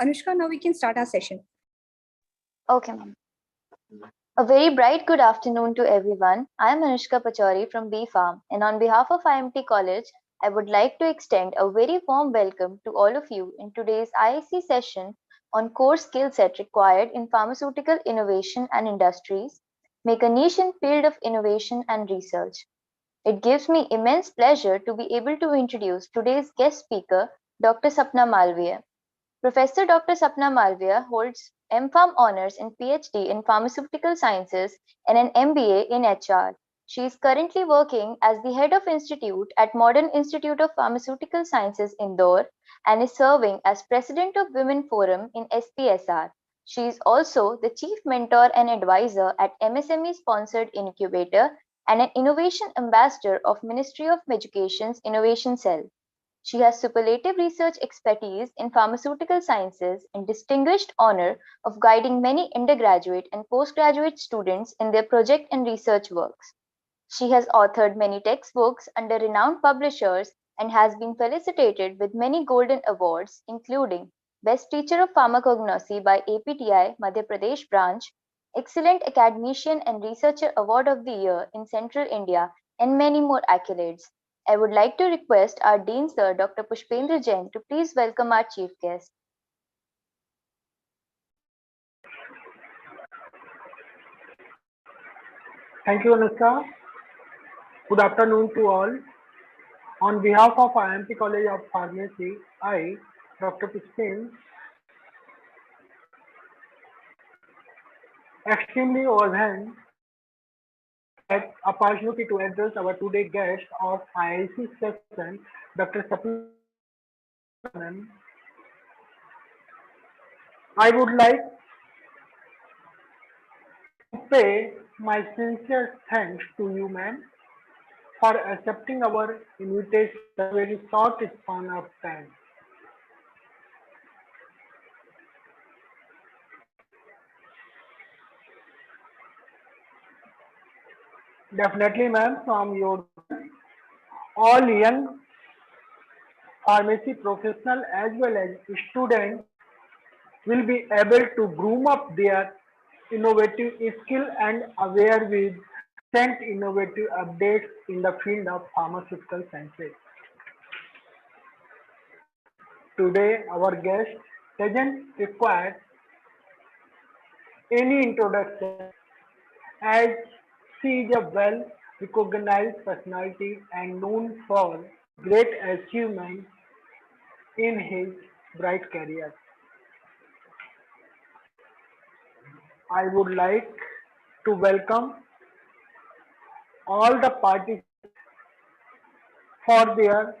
Anushka, now we can start our session. Okay, ma'am. A very bright good afternoon to everyone. I am Anushka Pachori from B Farm, and on behalf of IMT College, I would like to extend a very warm welcome to all of you in today's IIC session on core skill set required in pharmaceutical innovation and industries, make a niche in field of innovation and research. It gives me immense pleasure to be able to introduce today's guest speaker, Dr. Sapna Malviya. Professor Dr. Sapna Malviya holds MPharm honors and PhD in pharmaceutical sciences and an MBA in HR. She is currently working as the head of institute at Modern Institute of Pharmaceutical Sciences, Indore, and is serving as president of Women Forum in SPSR. She is also the chief mentor and advisor at MSME sponsored incubator and an innovation ambassador of Ministry of Education's Innovation Cell. She has superlative research expertise in pharmaceutical sciences and distinguished honor of guiding many undergraduate and postgraduate students in their project and research works. She has authored many textbooks under renowned publishers and has been felicitated with many golden awards, including Best Teacher of Pharmacognosy by APTI Madhya Pradesh branch, Excellent Academician and Researcher Award of the Year in Central India, and many more accolades. I would like to request our Dean Sir, Dr. Pushpendra Jain, to please welcome our chief guest. Thank you, Anushka. Good afternoon to all. On behalf of IMT College of Pharmacy, I, Dr. Pushpendra, extremely overwhelmed at opportunity to address our today guest of IIC session, Dr. Sapna. I would like to pay my sincere thanks to you, ma'am, for accepting our invitation in a very short span of time. Definitely, ma'am, from your all young pharmacy professional as well as students will be able to groom up their innovative skill and aware with recent innovative updates in the field of pharmaceutical sciences. Today, our guest doesn't require any introduction as she is a well recognized personality and known for great achievements in his bright career. I would like to welcome all the participants for their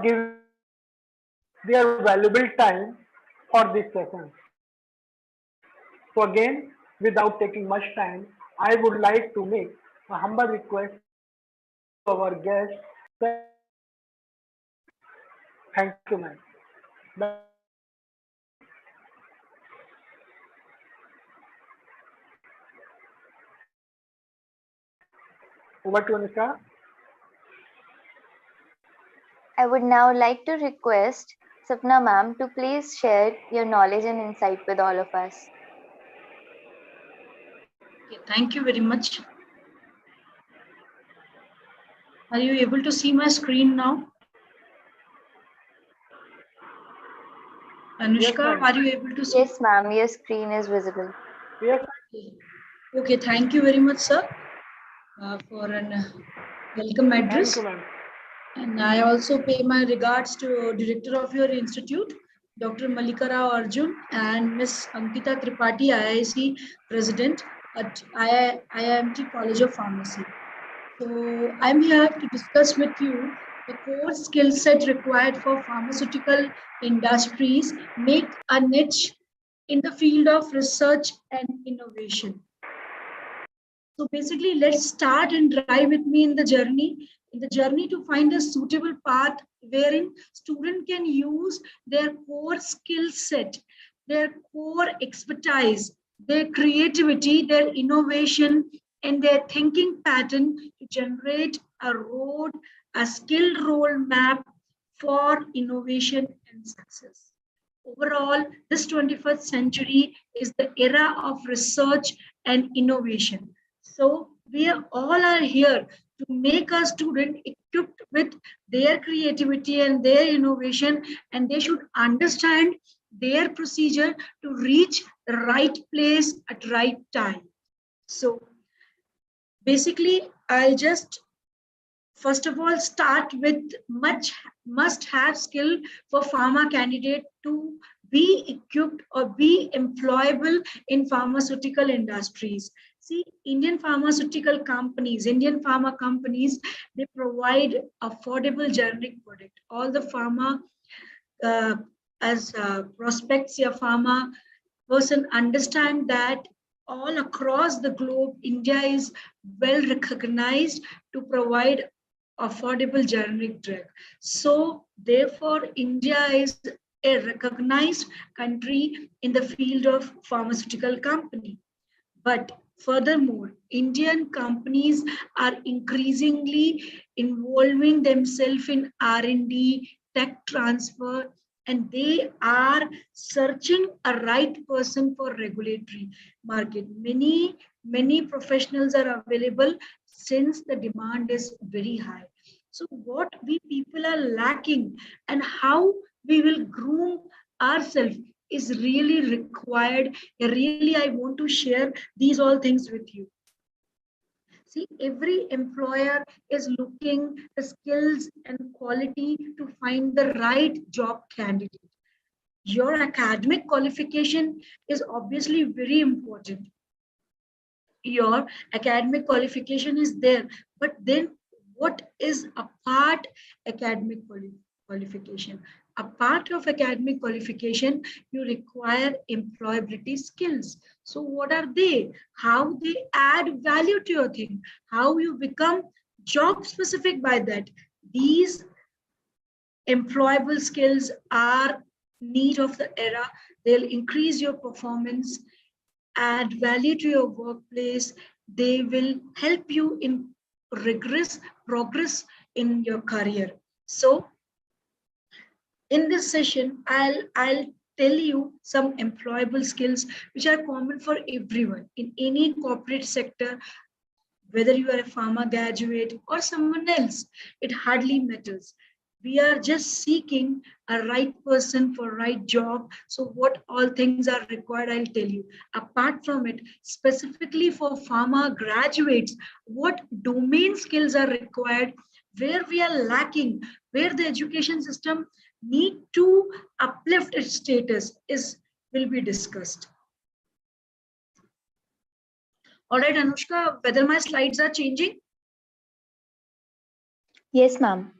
giving their valuable time for this session. So again, without taking much time, I would like to make a humble request to our guest. Thank you, ma'am. Over to Anushka. I would now like to request Sapna ma'am to please share your knowledge and insight with all of us. Okay, thank you very much. Are you able to see my screen now? Anushka, Yes, are you able to see? Yes, ma'am, your screen is visible. Yes. Okay, thank you very much, sir, for an welcome address. Thank you, ma'am. And I also pay my regards to director of your institute, Dr. Malika Rao Arjun, and Ms. Ankita Tripathi, IIC President at IIMT College of Pharmacy. So I'm here to discuss with you the core skill set required for pharmaceutical industries, make a niche in the field of research and innovation. So basically, let's start and drive with me in the journey to find a suitable path wherein student can use their core skill set, their core expertise, their creativity, their innovation, and their thinking pattern to generate a skill roadmap for innovation and success. Overall, this 21st century is the era of research and innovation. So we all are here to make our student equipped with their creativity and their innovation, and they should understand their procedure to reach the right place at right time. So basically, I'll just first of all start with much must have skill for pharma candidate to be equipped or be employable in pharmaceutical industries. See, Indian pharma companies, they provide affordable generic product. All the pharma uh, as prospects your pharma person understand that all across the globe, India is well recognized to provide affordable generic drug. So therefore, India is a recognized country in the field of pharmaceutical company. But furthermore, Indian companies are increasingly involving themselves in R&D, tech transfer, and they are searching a right person for regulatory market. Many professionals are available since the demand is very high. So what we people are lacking and how we will groom ourselves is really required. Really, I want to share these all things with you. See, every employer is looking the skills and quality to find the right job candidate. Your academic qualification is obviously very important. Your academic qualification is there, but then what is apart academic qualification? A part of academic qualification, you require employability skills. So what are they? How they add value to your thing, how you become job specific by that. These employable skills are need of the era. They'll increase your performance, add value to your workplace. They will help you in rigorous progress in your career. So in this session, I'll tell you some employable skills which are common for everyone in any corporate sector, whether you are a pharma graduate or someone else, it hardly matters. We are just seeking a right person for right job. So what all things are required, I'll tell you. Apart from it, specifically for pharma graduates, what domain skills are required, where we are lacking, where the education system need to uplift its status is will be discussed. All right, Anushka, whether my slides are changing? Yes, ma'am.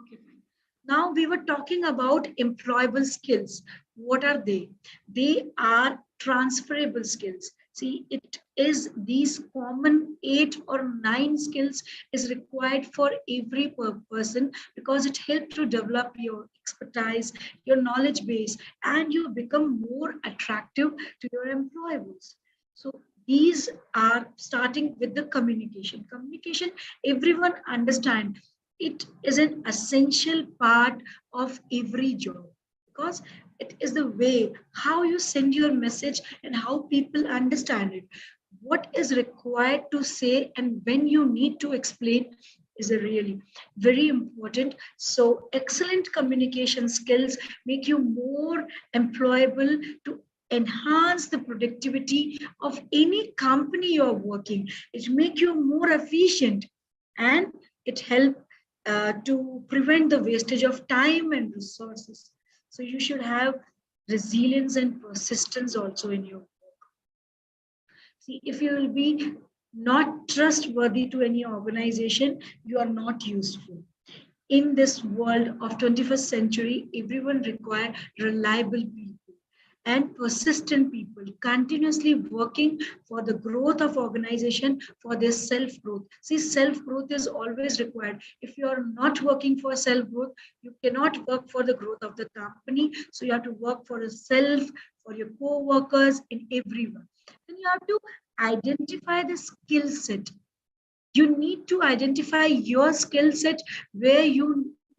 Okay, fine. Now we were talking about employable skills. What are they? They are transferable skills. See, it is these common 8 or 9 skills is required for every person because it helps to develop your expertise, your knowledge base, and you become more attractive to your employers. So these are starting with the communication. Communication, everyone understand it is an essential part of every job because it is the way how you send your message and how people understand it. What is required to say and when you need to explain is a really very important. So excellent communication skills make you more employable to enhance the productivity of any company you're working. It make you more efficient and it help to prevent the wastage of time and resources. So you should have resilience and persistence also in your work. See, if you will be not trustworthy to any organization, you are not useful. In this world of 21st century, everyone requires reliable people and persistent people continuously working for the growth of organization, for their self growth. See, self growth is always required. If you are not working for self growth, you cannot work for the growth of the company. So you have to work for yourself, for your co-workers, in everyone. Then you have to identify the skill set. You need to identify your skill set where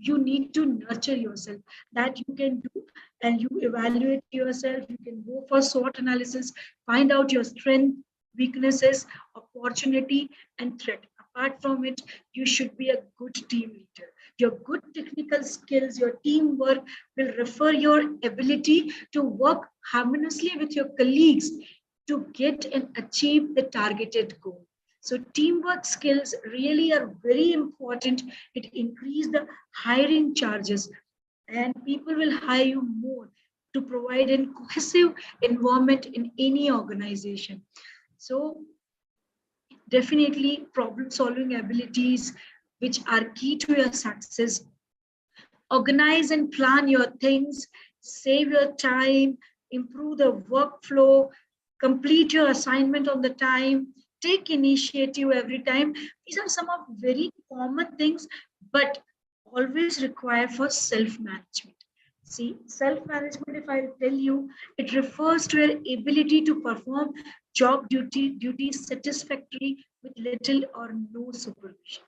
You need to nurture yourself. That you can do, and you evaluate yourself. You can go for SWOT analysis, find out your strength, weaknesses, opportunity, and threat. Apart from it, you should be a good team leader. Your good technical skills, your teamwork will refer your ability to work harmoniously with your colleagues to get and achieve the targeted goal. So teamwork skills really are very important. It increases the hiring charges, and people will hire you more to provide a cohesive environment in any organization. So definitely problem solving abilities, which are key to your success. Organize and plan your things, save your time, improve the workflow, complete your assignment on the time, take initiative every time. These are some of very common things, but always require for self-management. See, self-management, if I tell you, it refers to your ability to perform duties satisfactorily with little or no supervision.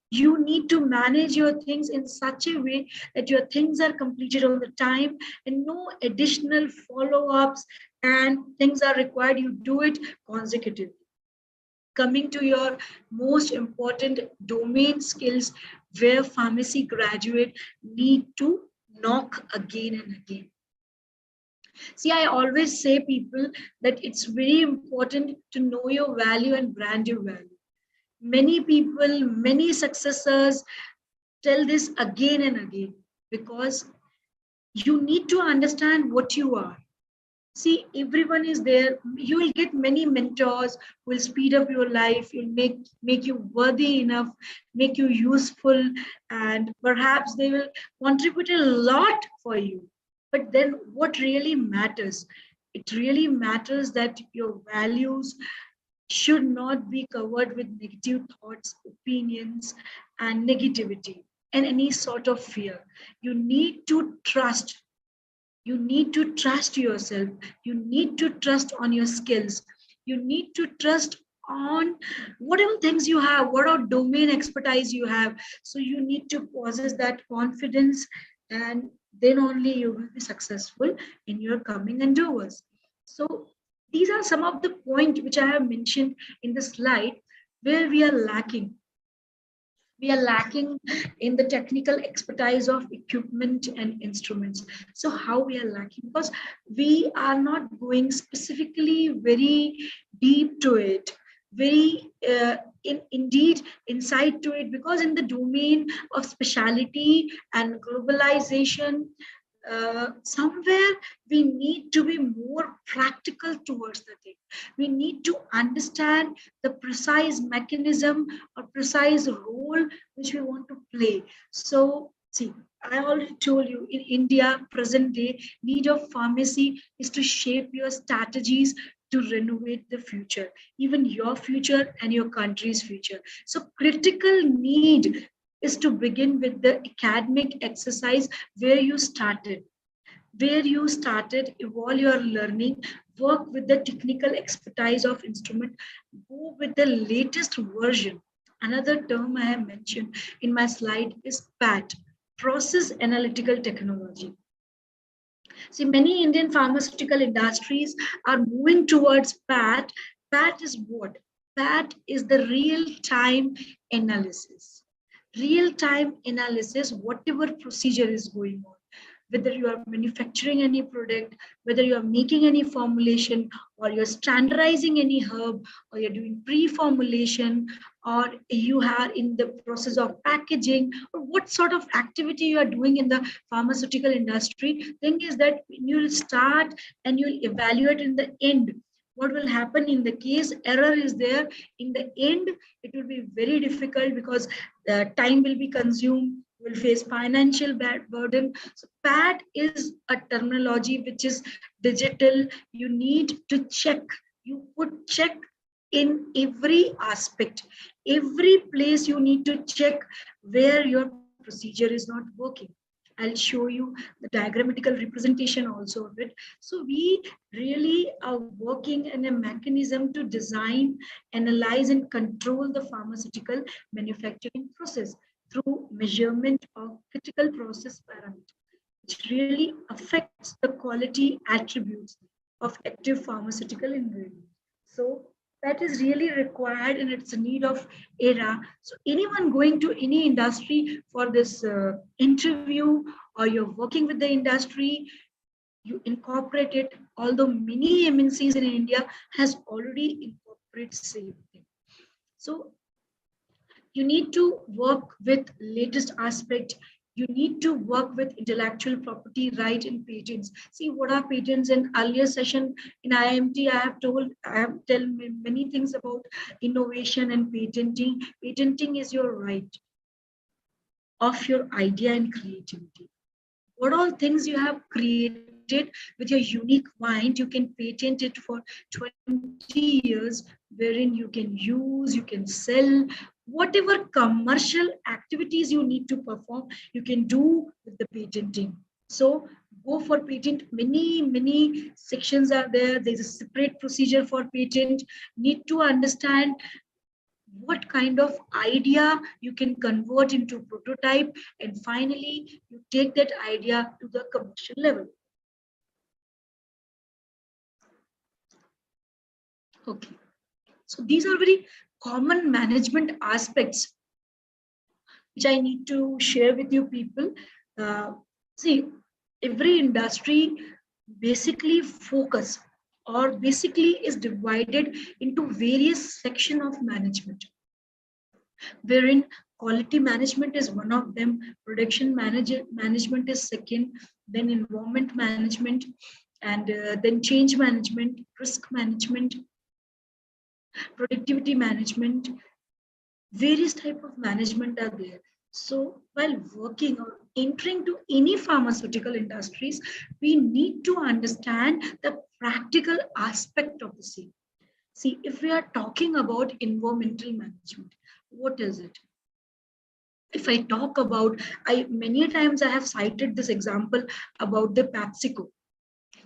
You need to manage your things in such a way that your things are completed on the time and no additional follow-ups and things are required. You do it consecutively. Coming to your most important domain skills, where pharmacy graduate need to knock again and again. See, I always say people that it's very important to know your value and brand your value. Many people, many successors tell this again and again, because you need to understand what you are. See, everyone is there. You will get many mentors who will speed up your life, will make you worthy enough, make you useful, and perhaps they will contribute a lot for you. But then what really matters? It really matters that your values should not be covered with negative thoughts, opinions, and negativity and any sort of fear. You need to trust. You need to trust yourself. You need to trust on your skills. You need to trust on whatever things you have, whatever domain expertise you have. So you need to possess that confidence, and then only you will be successful in your coming endeavors. So these are some of the points which I have mentioned in the slide where we are lacking. We are lacking in the technical expertise of equipment and instruments. So how we are lacking? Because we are not going specifically very deep to it, very indeed inside to it, because in the domain of specialty and globalization, somewhere we need to be more practical towards the thing. We need to understand the precise mechanism or precise role which we want to play. So see, I already told you, in India, present day, need of pharmacy is to shape your strategies to renovate the future, even your future and your country's future. So critical need is to begin with the academic exercise where you started. Evolve your learning, work with the technical expertise of instrument, go with the latest version. Another term I have mentioned in my slide is PAT, process analytical technology. See, many Indian pharmaceutical industries are moving towards PAT. PAT is what? PAT is the real-time analysis. Real-time analysis, whatever procedure is going on, whether you are manufacturing any product, whether you are making any formulation, or you're standardizing any herb, or you're doing pre-formulation, or you are in the process of packaging, or what sort of activity you are doing in the pharmaceutical industry. Thing is that you'll start and you'll evaluate in the end. What will happen in the case error is there, in the end, it will be very difficult because the time will be consumed, will face financial burden. So PAT is a terminology which is digital. You need to check. You put check in every aspect. Every place you need to check where your procedure is not working. I'll show you the diagrammatical representation also of it. So we really are working in a mechanism to design, analyze, and control the pharmaceutical manufacturing process. through measurement of critical process parameters, which really affects the quality attributes of active pharmaceutical ingredients. So that is really required and it's a need of era. So anyone going to any industry for this interview, or you're working with the industry, you incorporate it, although many MNCs in India has already incorporated same thing. So you need to work with latest aspect. You need to work with intellectual property right and patents. See what are patents. In earlier session in IMT, I have told many things about innovation and patenting. Patenting is your right of your idea and creativity. What all things you have created with your unique mind, you can patent it for 20 years, wherein you can use, you can sell, whatever commercial activities you need to perform, you can do with the patenting. So go for patent. Many sections are there. There's a separate procedure for patent. Need to understand what kind of idea you can convert into prototype, and finally you take that idea to the commercial level. Okay, so these are very common management aspects which I need to share with you people. See, every industry basically focus or basically is divided into various sections of management, wherein quality management is one of them, production management is second, then environment management, and then change management, risk management, productivity management, various type of management are there. So while working or entering to any pharmaceutical industries, we need to understand the practical aspect of the same. See, if we are talking about environmental management, what is it? If I talk about, many times I have cited this example about the PepsiCo.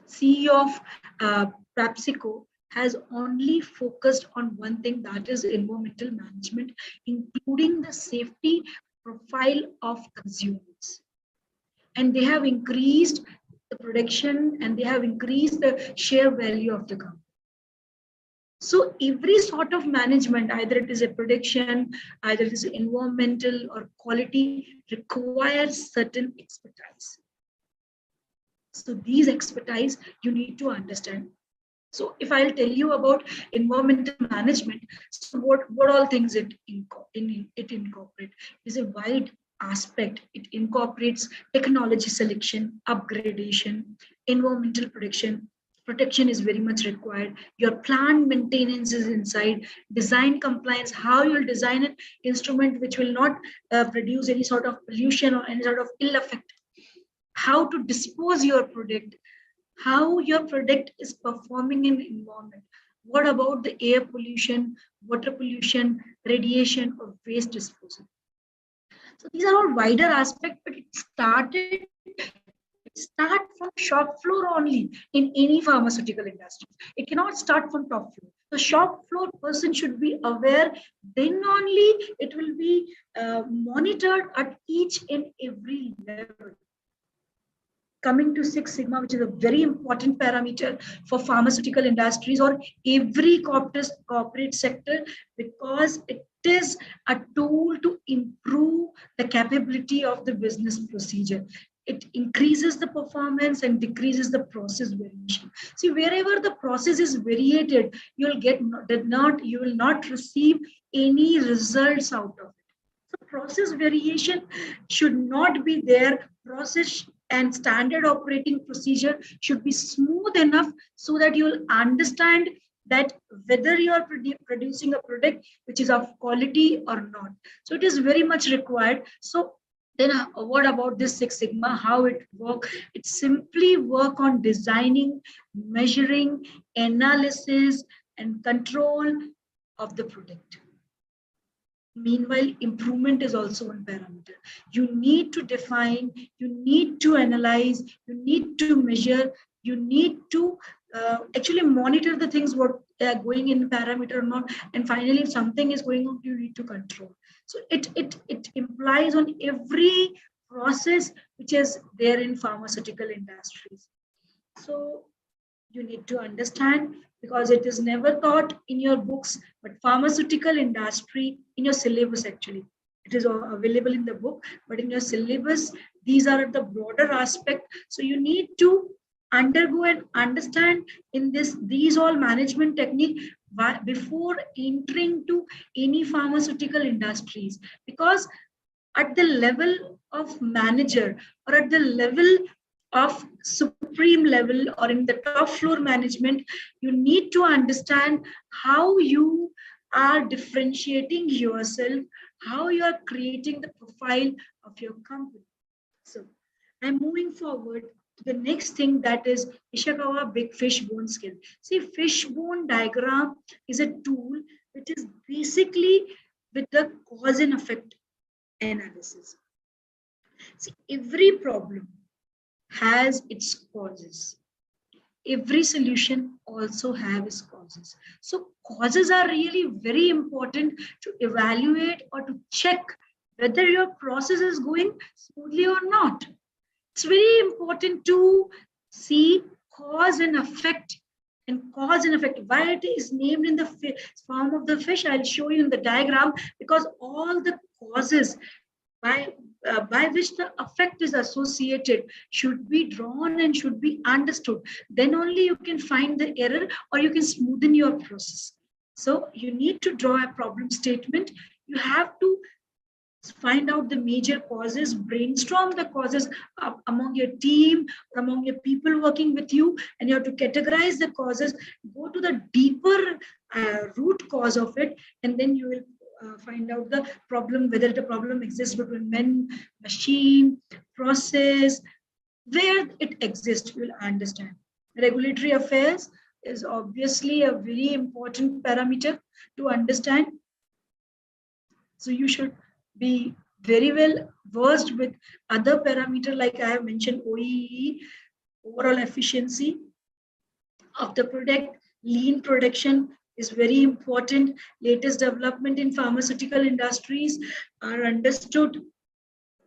CEO of PepsiCo has only focused on one thing, that is environmental management, including the safety profile of consumers. And they have increased the production and they have increased the share value of the company. So every sort of management, either it is a production, either it is environmental or quality, requires certain expertise. So these expertise you need to understand. So if I'll tell you about environmental management, so what all things it incorporates is a wide aspect. It incorporates technology selection, upgradation, environmental protection is very much required. Your plant maintenance is inside, design compliance, how you'll design an instrument which will not produce any sort of pollution or any sort of ill effect, how to dispose your product, how your product is performing in the environment. What about the air pollution, water pollution, radiation, or waste disposal? So these are all wider aspects, but it start from shop floor only in any pharmaceutical industry. It cannot start from top floor. The shop floor person should be aware, then only it will be monitored at each and every level. Coming to Six Sigma, which is a very important parameter for pharmaceutical industries or every corporate sector, because it is a tool to improve the capability of the business procedure. It increases the performance and decreases the process variation. See, wherever the process is variated, you will not receive any results out of it. So process variation should not be there. Process and standard operating procedure should be smooth enough so that you will understand that whether you are producing a product which is of quality or not. So it is very much required. So then what about this Six Sigma, how it works? It simply work on designing, measuring, analysis, and control of the product. Meanwhile, improvement is also one parameter. You need to define, you need to analyze, you need to measure, you need to actually monitor the things what are going in parameter or not, and finally if something is going on, you need to control. So it implies on every process which is there in pharmaceutical industries. So you need to understand, because it is never taught in your books, but pharmaceutical industry in your syllabus, actually it is available in the book, but in your syllabus these are the broader aspect. So you need to undergo and understand in these all management technique before entering to any pharmaceutical industries, because at the level of manager or at the level of supreme level or in the top floor management, you need to understand how you are differentiating yourself, how you are creating the profile of your company. So I'm moving forward to the next thing, that is Ishikawa big fishbone skill. See, fishbone diagram is a tool which is basically with the cause and effect analysis. See, every problem has its causes. Every solution also have its causes. So causes are really very important to evaluate or to check whether your process is going smoothly or not. It's very important to see cause and effect. And cause and effect, why it is named in the form of the fish, I'll show you in the diagram, because all the causes by which the effect is associated should be drawn and should be understood. Then only you can find the error or you can smoothen your process. So you need to draw a problem statement. You have to find out the major causes, brainstorm the causes among your team, among your people working with you, and you have to categorize the causes, go to the deeper root cause of it, and then you will find out the problem, whether the problem exists between men, machine, process, where it exists, you will understand. Regulatory affairs is obviously a very important parameter to understand. So you should be very well versed with other parameter, like I have mentioned, OEE, overall efficiency of the product, lean production is very important. Latest development in pharmaceutical industries are understood.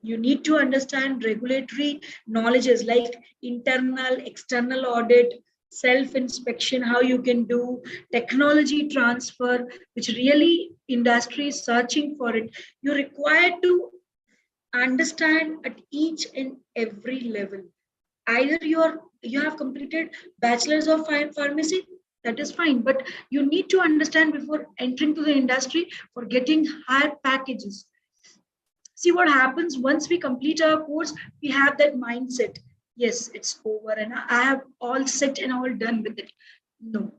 You need to understand regulatory knowledges like internal, external audit, self-inspection, how you can do, technology transfer, which really industry is searching for it. You're required to understand at each and every level. Either you have completed bachelor's of pharmacy, that is fine, but you need to understand before entering to the industry for getting higher packages. See what happens once we complete our course, we have that mindset. Yes, it's over and I have all set and all done with it. No.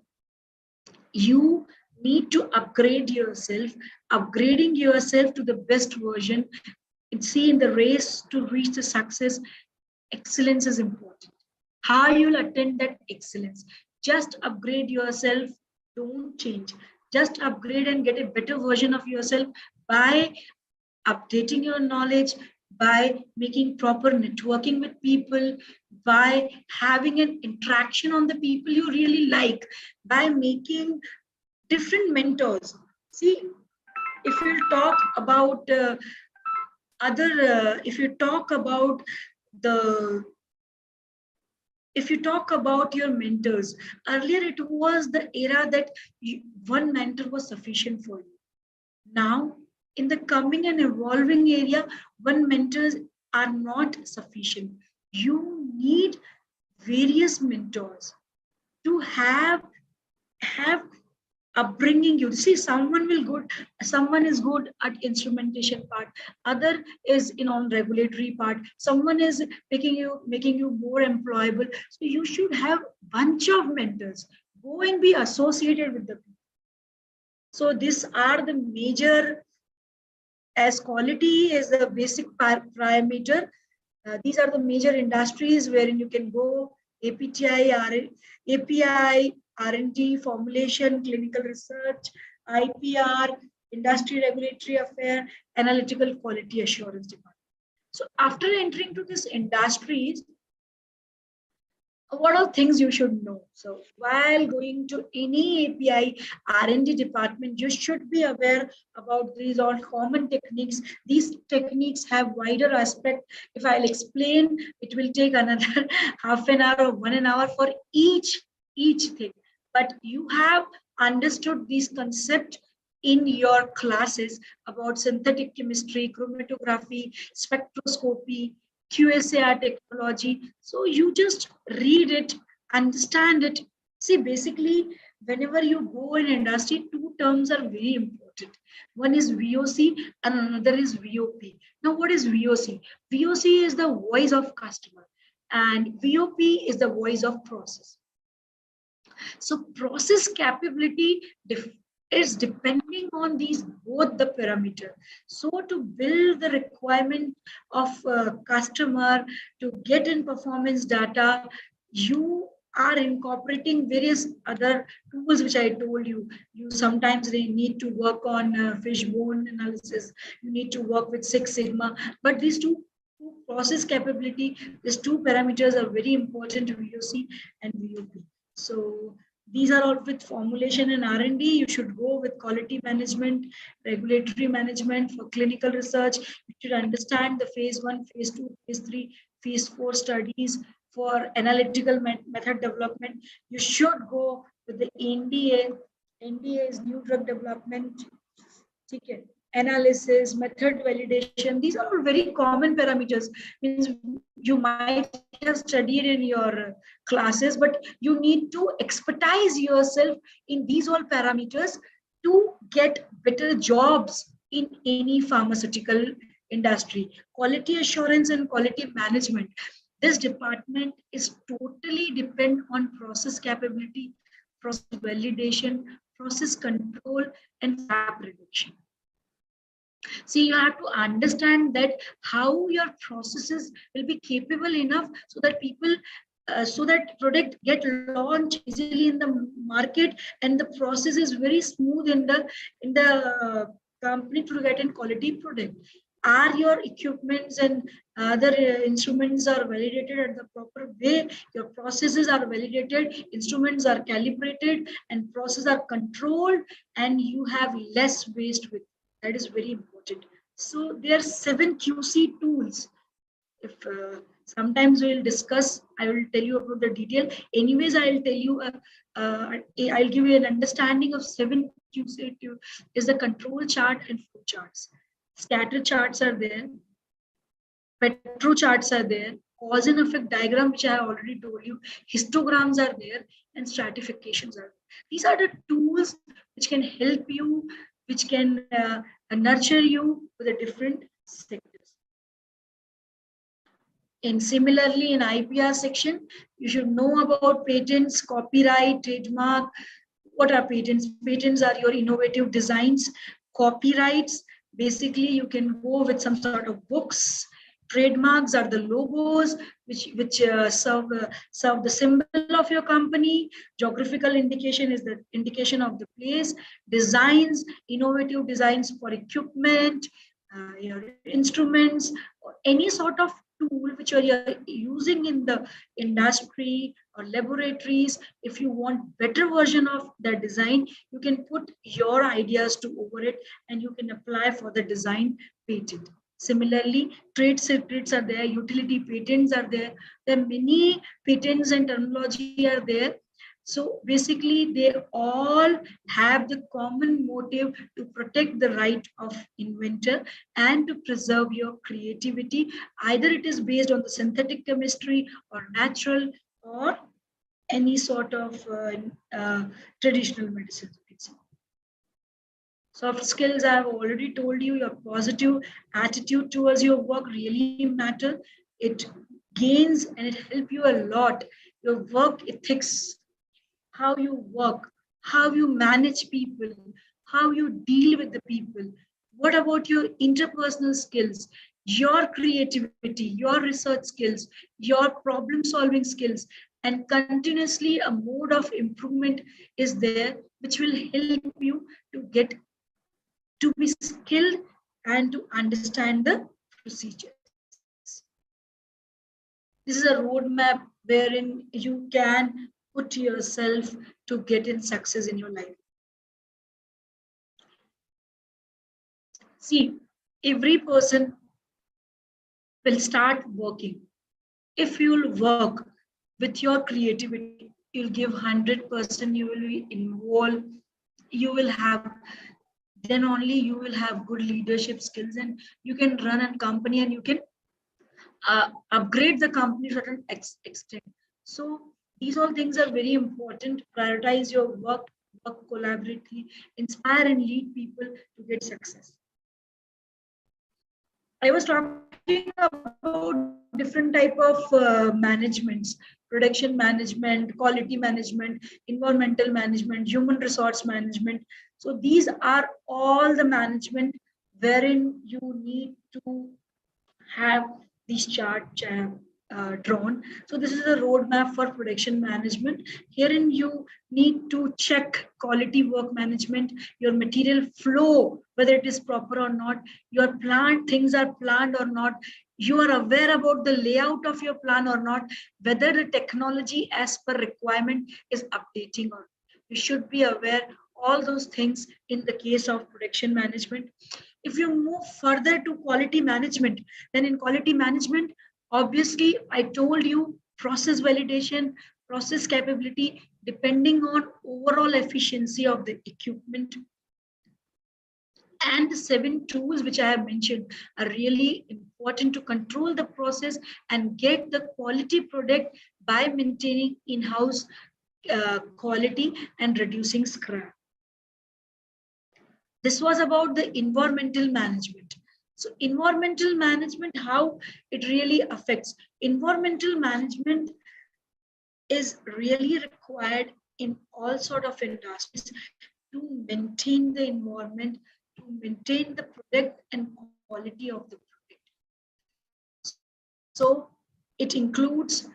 You need to upgrade yourself. Upgrading yourself to the best version. See, in the race to reach the success, excellence is important. How you'll attain that excellence. Just upgrade yourself. Don't change. Just upgrade and get a better version of yourself by updating your knowledge, by making proper networking with people, by having an interaction on the people you really like, by making different mentors. See, if you talk about if you talk about your mentors, earlier it was the era that one mentor was sufficient for you. Now, in the coming and evolving area, one mentors are not sufficient. You need various mentors to have upbringing you. See, someone is good at instrumentation part, other is in on regulatory part, someone is making you more employable. So you should have bunch of mentors. Go and be associated with the people. So these are the major, as quality is the basic parameter. These are the major industries wherein you can go: API, R&D, formulation, clinical research, IPR, industry regulatory affair, analytical quality assurance department. So after entering to these industries, what are things you should know? So while going to any API R&D department, you should be aware about these all common techniques. These techniques have wider aspect. If I'll explain, it will take another half an hour or 1 hour for each thing. But you have understood these concepts in your classes about synthetic chemistry, chromatography, spectroscopy, QSAR technology. So you just read it, understand it. See, basically, whenever you go in industry, two terms are very important. One is VOC and another is VOP. Now, what is VOC? VOC is the voice of customer and VOP is the voice of process. So process capability is depending on these both the parameter. So to build the requirement of a customer to get in performance data, you are incorporating various other tools which I told you. You sometimes they need to work on fishbone analysis. You need to work with Six Sigma. But these two process capability, these two parameters are very important, VOC and VOP. So these are all with formulation and R&D. You should go with quality management, regulatory management for clinical research. You should understand the phase 1, phase 2, phase 3, phase 4 studies for analytical method development. You should go with the NDA. NDA is new drug development. Okay. Analysis, method validation. These are all very common parameters. Means you might have studied in your classes, but you need to expertise yourself in these all parameters to get better jobs in any pharmaceutical industry. Quality assurance and quality management. This department is totally depend on process capability, process validation, process control, and fab reduction. See, you have to understand that how your processes will be capable enough so that people, so that product get launched easily in the market, and the process is very smooth in the company to get in quality product. Are your equipments and other instruments are validated at the proper way? Your processes are validated, instruments are calibrated, and processes are controlled, and you have less waste with. That is very important. So there are 7 QC tools. If sometimes we'll discuss, I will tell you about the detail. Anyways, I'll tell you, I'll give you an understanding of 7 QC tools. Is the control chart and flow charts. Scatter charts are there. Petro charts are there. Cause and effect diagram, which I have already told you. Histograms are there, and stratifications are there. These are the tools which can help you, which can nurture you with the different sectors. And similarly, in IPR section, you should know about patents, copyright, trademark. What are patents? Patents are your innovative designs. Copyrights, basically, you can go with some sort of books. Trademarks are the logos which serve the symbol of your company. Geographical indication is the indication of the place. Designs, innovative designs for equipment, your instruments, or any sort of tool which you're using in the industry or laboratories. If you want better version of the design, you can put your ideas to over it, and you can apply for the design patent. Similarly, trade secrets are there, utility patents are there. There are many patents and terminology are there. So basically, they all have the common motive to protect the right of inventor and to preserve your creativity. Either it is based on the synthetic chemistry or natural or any sort of traditional medicine. Soft skills, I have already told you, your positive attitude towards your work really matter. It gains and it helps you a lot. Your work ethics, how you work, how you manage people, how you deal with the people. What about your interpersonal skills, your creativity, your research skills, your problem solving skills, and continuously a mode of improvement is there, which will help you to get to be skilled and to understand the procedures. This is a roadmap wherein you can put yourself to get in success in your life. See, every person will start working. If you'll work with your creativity, you'll give 100%, you will be involved, you will have, then only you will have good leadership skills and you can run a company and you can upgrade the company to a certain extent. So these all things are very important. Prioritize your work, work collaboratively, inspire and lead people to get success. I was talking about different type of managements: production management, quality management, environmental management, human resource management. So these are all the management wherein you need to have these chart drawn. So this is a roadmap for production management. Herein you need to check quality work management, your material flow, whether it is proper or not, your plant, things are planned or not, you are aware about the layout of your plan or not, whether the technology as per requirement is updating or not. You should be aware all those things in the case of production management. If you move further to quality management, then in quality management, obviously, I told you process validation, process capability, depending on overall efficiency of the equipment. And the 7 tools which I have mentioned are really important to control the process and get the quality product by maintaining in-house quality and reducing scrap. This was about the environmental management. So environmental management, how it really affects. Environmental management is really required in all sort of industries to maintain the environment, to maintain the product and quality of the product. So it includes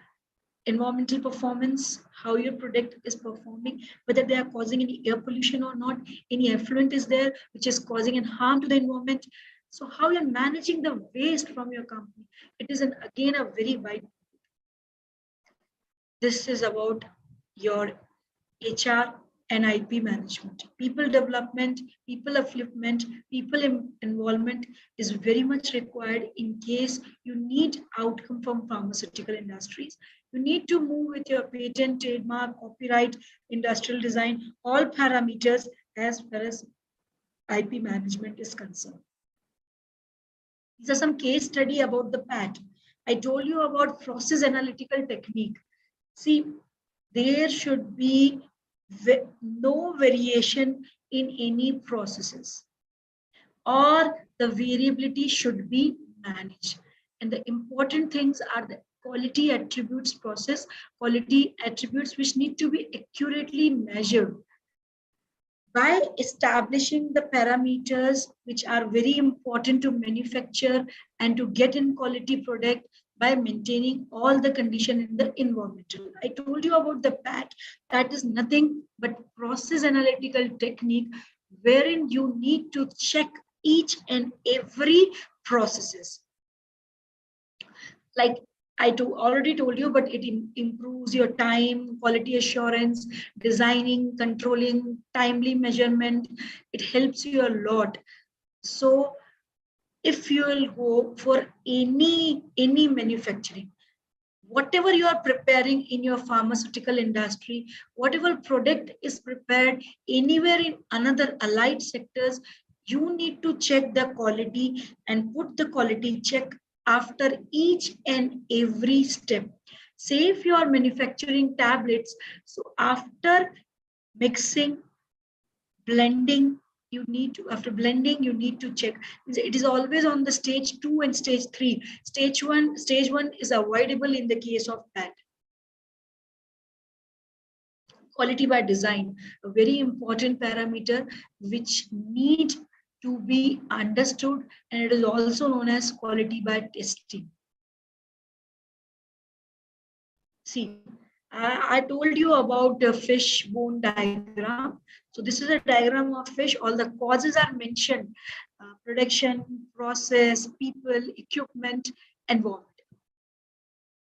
environmental performance, how your product is performing, whether they are causing any air pollution or not, any effluent is there which is causing an harm to the environment. So how you're managing the waste from your company, it is again a very wide. This is about your HR and IP management. People development, people upliftment, people involvement is very much required in case you need outcome from pharmaceutical industries. You need to move with your patent, trademark, copyright, industrial design, all parameters as far as IP management is concerned. These are some case study about the PAT. I told you about process analytical technique. See, there should be no variation in any processes, or the variability should be managed. And the important things are the quality attributes process, quality attributes which need to be accurately measured by establishing the parameters which are very important to manufacture and to get in quality product by maintaining all the condition in the environmental. I told you about the PAT. That is nothing but process analytical technique wherein you need to check each and every processes. Like I already told you, but it improves your time, quality assurance, designing, controlling, timely measurement. It helps you a lot. So if you will go for any manufacturing, whatever you are preparing in your pharmaceutical industry, whatever product is prepared anywhere in another allied sectors, you need to check the quality and put the quality check after each and every step. Say if you are manufacturing tablets, so after mixing, blending, you need to, after blending, you need to check. It is always on the stage 2 and stage 3. Stage one is avoidable in the case of PAT. Quality by design, a very important parameter which need to be understood, and it is also known as quality by testing. See, I told you about the fish bone diagram. So this is a diagram of fish. All the causes are mentioned: production, process, people, equipment, environment.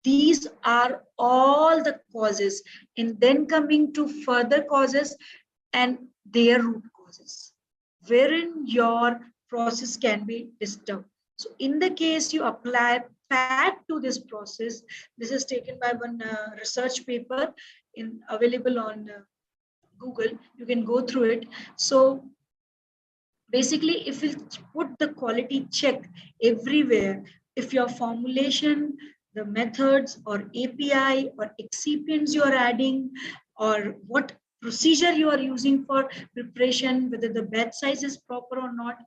These are all the causes, and then coming to further causes and their root causes, wherein your process can be disturbed. So in the case you apply fat to this process, this is taken by one research paper available on Google. You can go through it. So basically, if we put the quality check everywhere, if your formulation, the methods or API or excipients you are adding, or what procedure you are using for preparation, whether the batch size is proper or not,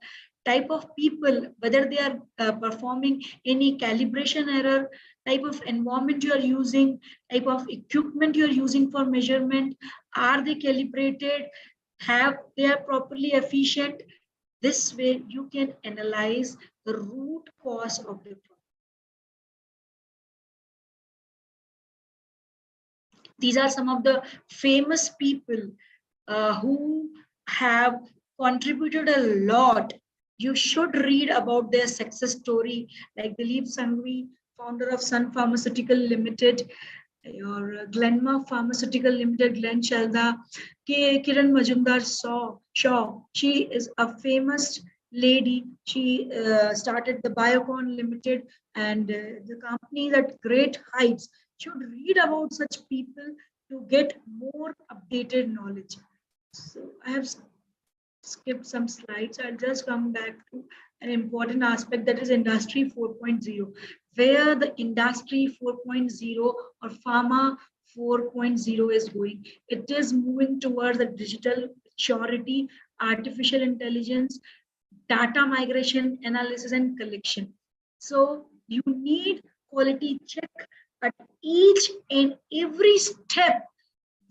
type of people, whether they are performing any calibration error, type of environment you are using, type of equipment you are using for measurement, are they calibrated, have they are properly efficient. This way you can analyze the root cause of the problem. These are some of the famous people who have contributed a lot. You should read about their success story, like Dilip Sanghvi, founder of Sun Pharmaceutical Limited, or Glenmark Pharmaceutical Limited, Glenn Chalda, Kiran Majumdar Shaw. She is a famous lady. She started the Biocon Limited, and the company is at great heights. Should read about such people to get more updated knowledge. So I have skipped some slides. I'll just come back to an important aspect, that is industry 4.0, where the industry 4.0 or pharma 4.0 is going. It is moving towards the digital maturity, artificial intelligence, data migration, analysis, and collection. So you need quality check at each and every step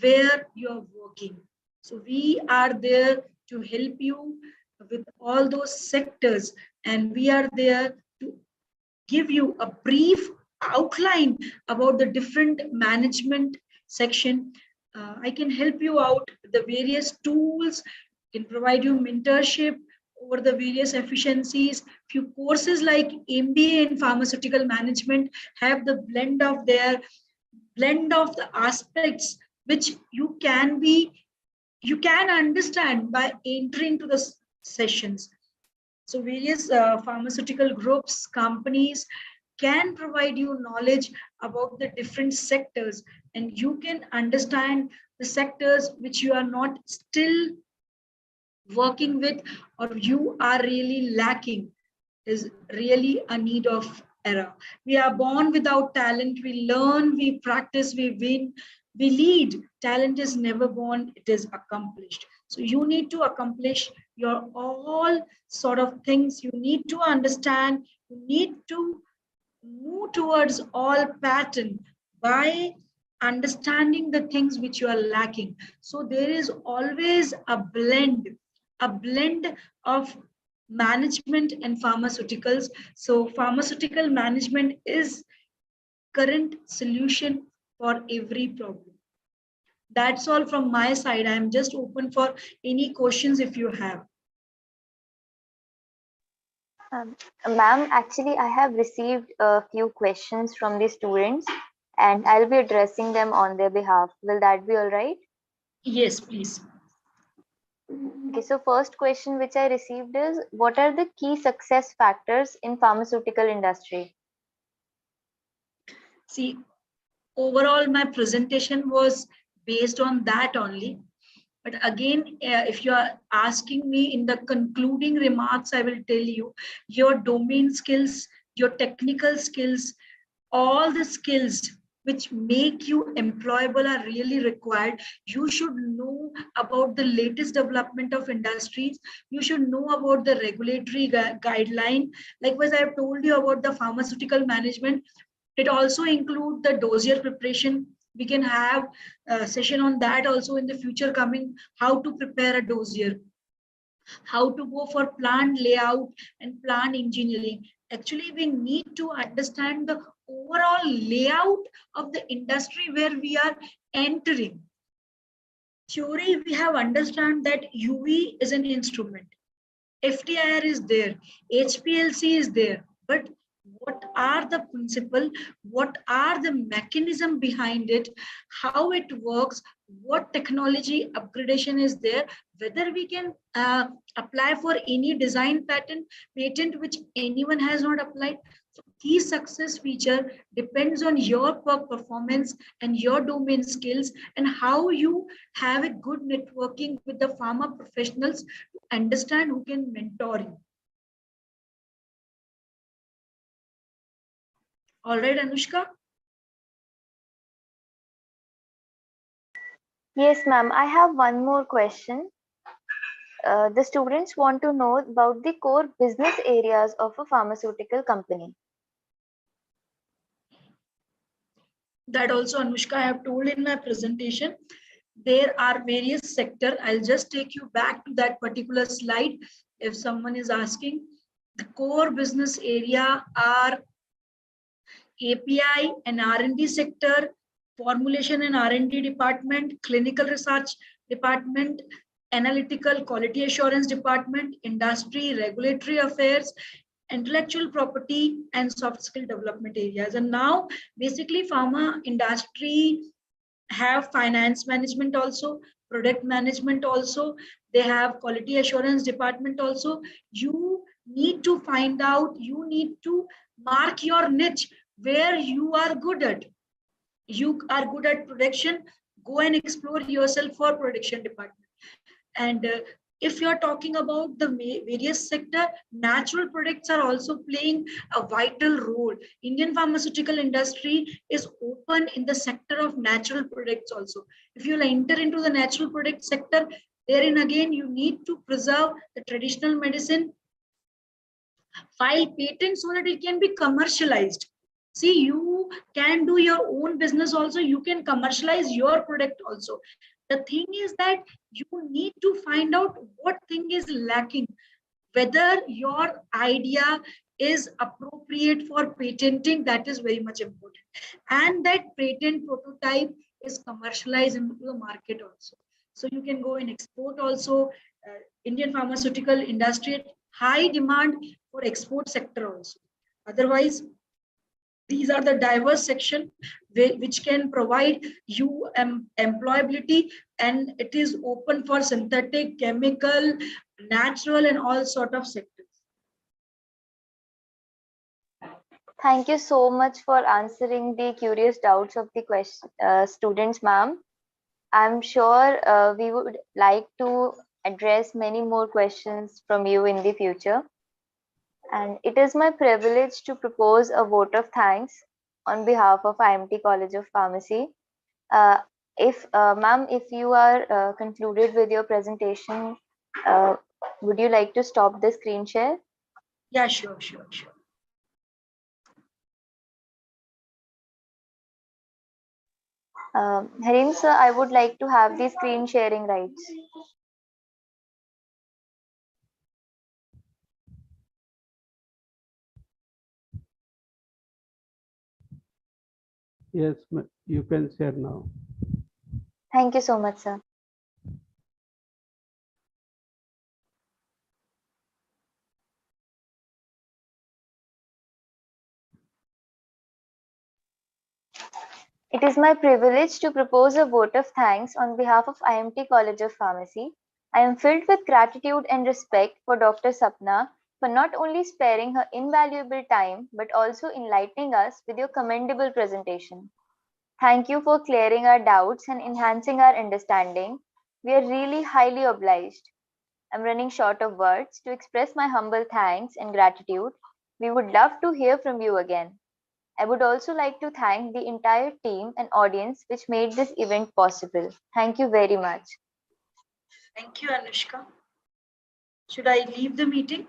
where you're working. So we are there to help you with all those sectors, and we are there to give you a brief outline about the different management section. I can help you out with the various tools, can provide you mentorship over the various efficiencies. Few courses like MBA in pharmaceutical management have the blend of the aspects which you can understand by entering to the sessions. So various pharmaceutical groups, companies can provide you knowledge about the different sectors, and you can understand the sectors which you are not still working with, or you are really lacking, is really a need of era. We are born without talent. We learn, we practice, we win, we lead. Talent is never born, it is accomplished. So you need to accomplish your all sort of things. You need to understand, you need to move towards all pattern by understanding the things which you are lacking. So there is always a blend of management and pharmaceuticals. So pharmaceutical management is current solution for every problem. That's all from my side. I'm just open for any questions if you have. Ma'am, actually, I have received a few questions from the students and I'll be addressing them on their behalf. Will that be all right? Yes, please. Okay, so first question which I received is, what are the key success factors in pharmaceutical industry? See, overall, my presentation was based on that only. But again, if you are asking me in the concluding remarks, I will tell you your domain skills, your technical skills, all the skills which make you employable are really required. You should know about the latest development of industries. You should know about the regulatory guideline. Likewise, I have told you about the pharmaceutical management. It also includes the dossier preparation. We can have a session on that also in the future coming, how to prepare a dossier, how to go for plant layout and plant engineering. Actually, we need to understand the overall layout of the industry where we are entering. Theory, we have understand that UV is an instrument. FTIR is there, HPLC is there, but what are the principle, what are the mechanism behind it, how it works, what technology upgradation is there, whether we can apply for any design patent which anyone has not applied. So key success feature depends on your performance and your domain skills, and how you have a good networking with the pharma professionals to understand who can mentor you. All right, Anushka. Yes, ma'am. I have one more question. The students want to know about the core business areas of a pharmaceutical company. That also, Anushka, I have told in my presentation. There are various sectors. I'll just take you back to that particular slide. If someone is asking, the core business area are API and R&D sector, formulation and R&D department, clinical research department, analytical quality assurance department, industry, regulatory affairs, intellectual property, and soft skill development areas. And now basically pharma industry have finance management also, product management also, they have quality assurance department also. You need to find out, you need to mark your niche where you are good at. You are good at production, go and explore yourself for production department. And if you're talking about the various sector, natural products are also playing a vital role. Indian pharmaceutical industry is open in the sector of natural products also. If you'll enter into the natural product sector, therein again you need to preserve the traditional medicine, file patents so that it can be commercialized. See, you can do your own business also, you can commercialize your product also. The thing is that you need to find out what thing is lacking, whether your idea is appropriate for patenting. That is very much important, and that patent prototype is commercialized into the market also. So you can go and export also. Indian pharmaceutical industry high demand for export sector also. Otherwise, these are the diverse section which can provide you employability, and it is open for synthetic, chemical, natural, and all sort of sectors. Thank you so much for answering the curious doubts of the students, ma'am. I'm sure we would like to address many more questions from you in the future. And it is my privilege to propose a vote of thanks on behalf of IMT College of Pharmacy. Ma'am, if you are concluded with your presentation, would you like to stop the screen share? Yeah, sure. Harim sir, I would like to have the screen sharing rights. Yes, you can share now. Thank you so much, sir. It is my privilege to propose a vote of thanks on behalf of IMT College of Pharmacy. I am filled with gratitude and respect for Dr. Sapna for not only sparing her invaluable time, but also enlightening us with your commendable presentation. Thank you for clearing our doubts and enhancing our understanding. We are really highly obliged. I'm running short of words to express my humble thanks and gratitude. We would love to hear from you again. I would also like to thank the entire team and audience which made this event possible. Thank you very much. Thank you, Anushka. Should I leave the meeting?